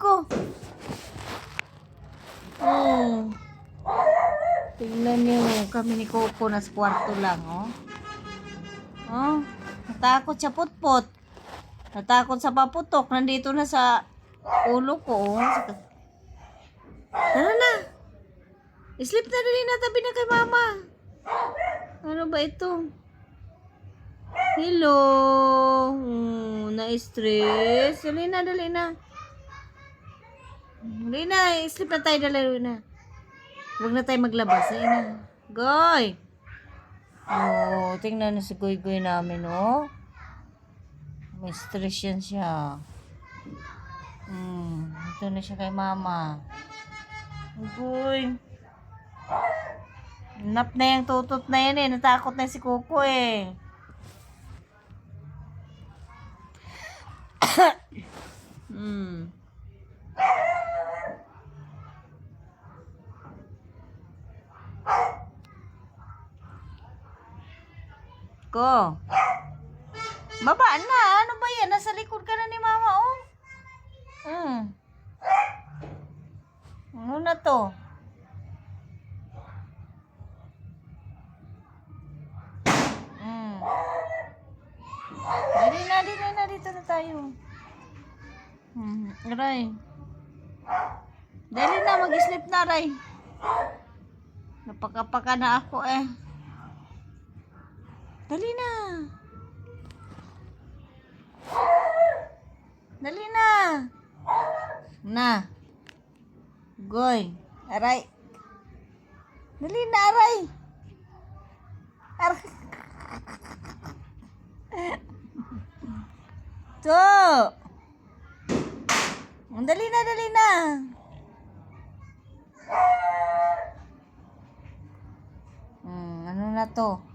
Ko. Oh. Tingnan niyo, kami ni Coco nasa kwarto lang, oh. Oh, natakot sa putpot. Natakot sa paputok. Nandito na sa ulo ko, oh. Tara na. Sleep na rin na, tabi na kay mama. Ano ba ito? Hello. Na-stress. Dali na, dali na. Dali na, sleep na tayo, dali na. Huwag na tayo maglabas. Dali na. Goy. Oh, tingnan na si Goy-Goy namin, oh. May stress yan siya. Ito na siya kay mama. Goy. Nap na yung tutot na yan eh. Natakot na si Coco eh. Ko. Baba na. Ano ba yan? Nasa likod ka na ni mama, oh. Ano na to? Dali na. Dito na tayo. Aray. Dali na. Mag-sleep na, Aray. Napakapaka na ako eh. Dali na. Dali na. Na. Goy. Aray. Dali na, Aray. Aray. To. Dali na. Ano na to?